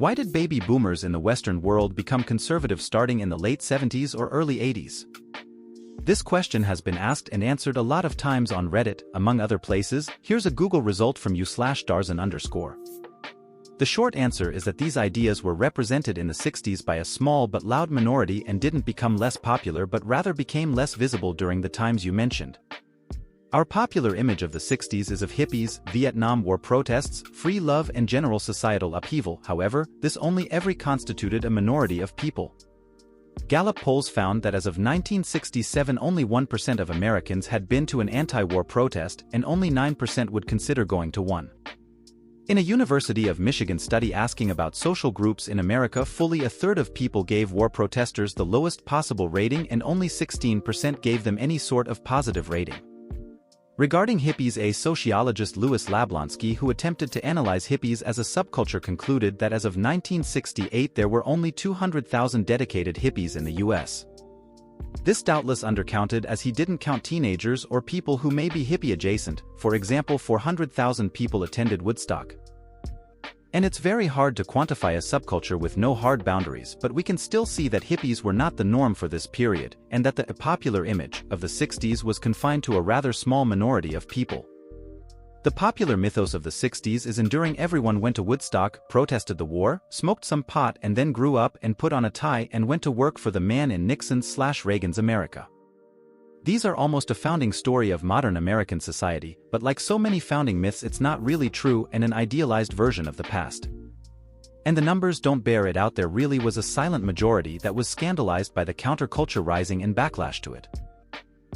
Why did baby boomers in the Western world become conservative starting in the late 70s or early 80s? This question has been asked and answered a lot of times on Reddit, among other places. Here's a Google result from u/Darzan_. The short answer is that these ideas were represented in the 60s by a small but loud minority and didn't become less popular but rather became less visible during the times you mentioned. Our popular image of the 60s is of hippies, Vietnam War protests, free love and general societal upheaval. However, this only ever constituted a minority of people. Gallup polls found that as of 1967 only 1% of Americans had been to an anti-war protest and only 9% would consider going to one. In a University of Michigan study asking about social groups in America, fully a third of people gave war protesters the lowest possible rating and only 16% gave them any sort of positive rating. Regarding hippies, a sociologist Louis Lablonsky, who attempted to analyze hippies as a subculture, concluded that as of 1968 there were only 200,000 dedicated hippies in the US. This doubtless undercounted, as he didn't count teenagers or people who may be hippie adjacent. For example, 400,000 people attended Woodstock. And it's very hard to quantify a subculture with no hard boundaries, but we can still see that hippies were not the norm for this period, and that the popular image of the 60s was confined to a rather small minority of people. The popular mythos of the 60s is enduring. Everyone went to Woodstock, protested the war, smoked some pot and then grew up and put on a tie and went to work for the man in Nixon's/Reagan's America. These are almost a founding story of modern American society, but like so many founding myths, it's not really true and an idealized version of the past. And the numbers don't bear it out. There really was a silent majority that was scandalized by the counterculture rising in backlash to it.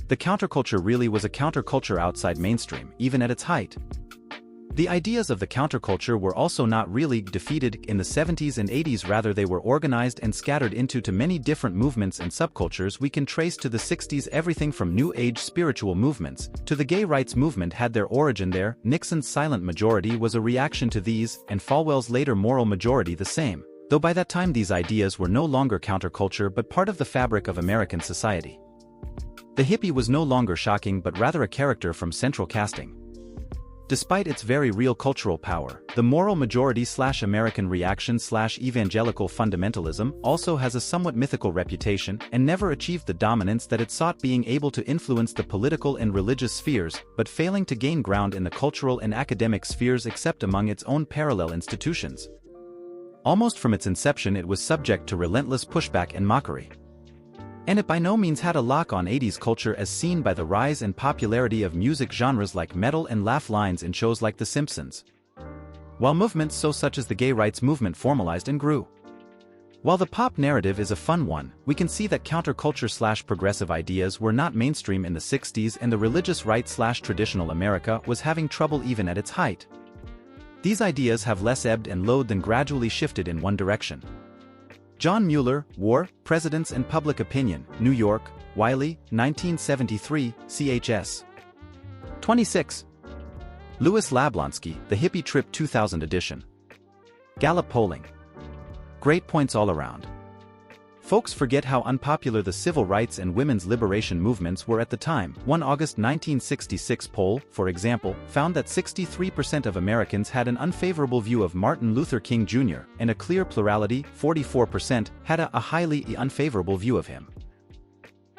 The counterculture really was a counterculture outside mainstream, even at its height. The ideas of the counterculture were also not really defeated in the 70s and 80s, rather they were organized and scattered into many different movements and subcultures we can trace to the 60s. Everything from New Age spiritual movements to the gay rights movement had their origin there. Nixon's silent majority was a reaction to these, and Falwell's later moral majority the same, though by that time these ideas were no longer counterculture but part of the fabric of American society. The hippie was no longer shocking but rather a character from central casting. Despite its very real cultural power, the moral majority/American reaction/evangelical fundamentalism also has a somewhat mythical reputation and never achieved the dominance that it sought, being able to influence the political and religious spheres, but failing to gain ground in the cultural and academic spheres except among its own parallel institutions. Almost from its inception it was subject to relentless pushback and mockery. And it by no means had a lock on 80s culture, as seen by the rise and popularity of music genres like metal and laugh lines in shows like The Simpsons. While movements such as the gay rights movement formalized and grew. While the pop narrative is a fun one, we can see that counterculture/progressive ideas were not mainstream in the 60s, and the religious right/traditional America was having trouble even at its height. These ideas have less ebbed and flowed than gradually shifted in one direction. John Mueller, War, Presidents and Public Opinion, New York, Wiley, 1973, chs. 26. Louis Lablonsky, The Hippie Trip 2000 edition. Gallup polling. Great points all around. Folks forget how unpopular the civil rights and women's liberation movements were at the time. One August 1966 poll, for example, found that 63% of Americans had an unfavorable view of Martin Luther King Jr., and a clear plurality, 44%, had a highly unfavorable view of him.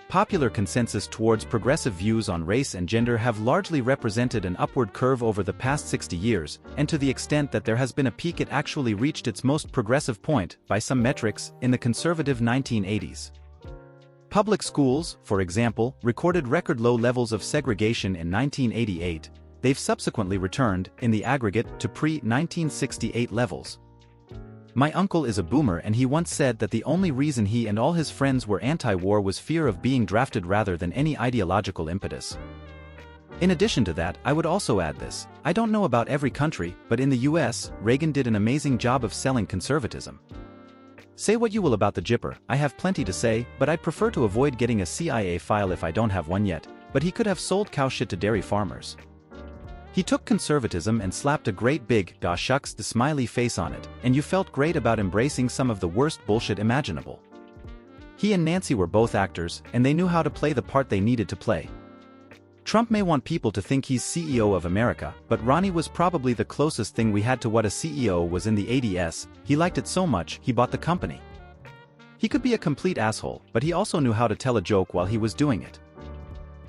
Popular consensus towards progressive views on race and gender have largely represented an upward curve over the past 60 years, and to the extent that there has been a peak, it actually reached its most progressive point, by some metrics, in the conservative 1980s. Public schools, for example, recorded record low levels of segregation in 1988. They've subsequently returned, in the aggregate, to pre-1968 levels. My uncle is a boomer, and he once said that the only reason he and all his friends were anti-war was fear of being drafted rather than any ideological impetus. In addition to that, I would also add this: I don't know about every country, but in the US, Reagan did an amazing job of selling conservatism. Say what you will about the Jipper, I have plenty to say, but I'd prefer to avoid getting a CIA file if I don't have one yet, but he could have sold cow shit to dairy farmers. He took conservatism and slapped a great big, gosh shucks, the smiley face on it, and you felt great about embracing some of the worst bullshit imaginable. He and Nancy were both actors, and they knew how to play the part they needed to play. Trump may want people to think he's CEO of America, but Ronnie was probably the closest thing we had to what a CEO was in the 80s. He liked it so much, he bought the company. He could be a complete asshole, but he also knew how to tell a joke while he was doing it.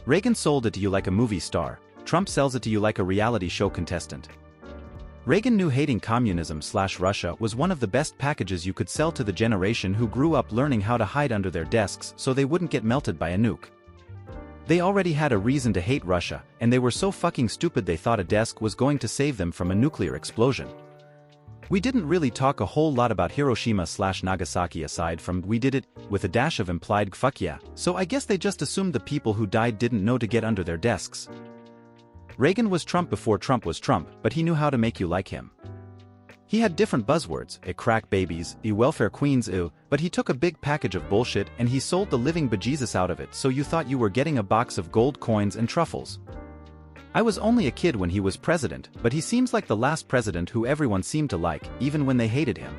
Reagan sold it to you like a movie star. Trump sells it to you like a reality show contestant. Reagan knew hating communism/Russia was one of the best packages you could sell to the generation who grew up learning how to hide under their desks so they wouldn't get melted by a nuke. They already had a reason to hate Russia, and they were so fucking stupid they thought a desk was going to save them from a nuclear explosion. We didn't really talk a whole lot about Hiroshima/Nagasaki aside from we did it with a dash of implied fuck yeah, so I guess they just assumed the people who died didn't know to get under their desks. Reagan was Trump before Trump was Trump, but he knew how to make you like him. He had different buzzwords, crack babies, welfare queens, but he took a big package of bullshit and he sold the living bejesus out of it so you thought you were getting a box of gold coins and truffles. I was only a kid when he was president, but he seems like the last president who everyone seemed to like, even when they hated him.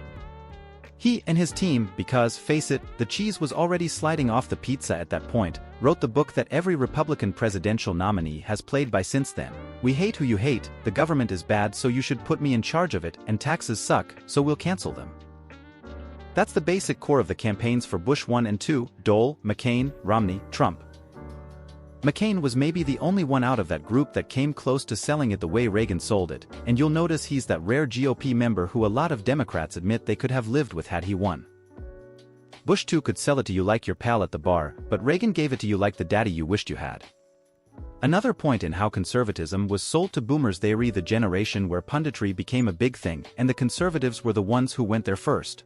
He and his team, because, face it, the cheese was already sliding off the pizza at that point, wrote the book that every Republican presidential nominee has played by since then. We hate who you hate, the government is bad so you should put me in charge of it, and taxes suck, so we'll cancel them. That's the basic core of the campaigns for Bush 1 and 2, Dole, McCain, Romney, Trump. McCain was maybe the only one out of that group that came close to selling it the way Reagan sold it, and you'll notice he's that rare GOP member who a lot of Democrats admit they could have lived with had he won. Bush 2 could sell it to you like your pal at the bar, but Reagan gave it to you like the daddy you wished you had. Another point in how conservatism was sold to boomers, they were the generation where punditry became a big thing and the conservatives were the ones who went there first.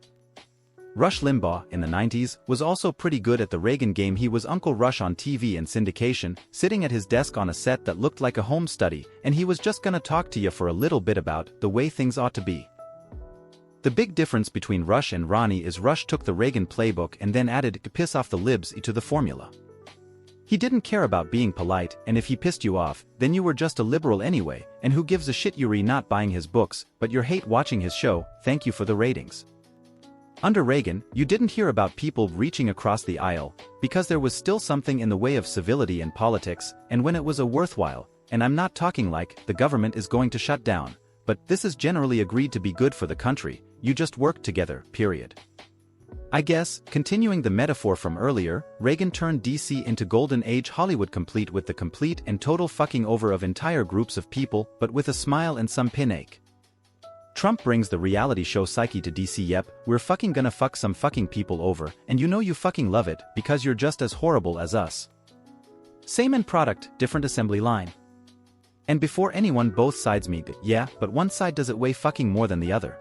Rush Limbaugh, in the 90s, was also pretty good at the Reagan game. He was Uncle Rush on TV and syndication, sitting at his desk on a set that looked like a home study, and he was just gonna talk to you for a little bit about the way things ought to be. The big difference between Rush and Ronnie is Rush took the Reagan playbook and then added to piss off the libs to the formula. He didn't care about being polite, and if he pissed you off, then you were just a liberal anyway, and who gives a shit you're not buying his books, but you hate watching his show, thank you for the ratings. Under Reagan, you didn't hear about people reaching across the aisle, because there was still something in the way of civility in politics, and when it was a worthwhile, and I'm not talking like the government is going to shut down, but this is generally agreed to be good for the country, you just work together, period. I guess, continuing the metaphor from earlier, Reagan turned DC into Golden Age Hollywood, complete with the complete and total fucking over of entire groups of people, but with a smile and some pin-ache. Trump brings the reality show psyche to DC. Yep, we're fucking gonna fuck some fucking people over, and you know you fucking love it, because you're just as horrible as us. Same end product, different assembly line. And before anyone both sides meet, yeah, but one side does it way fucking more than the other.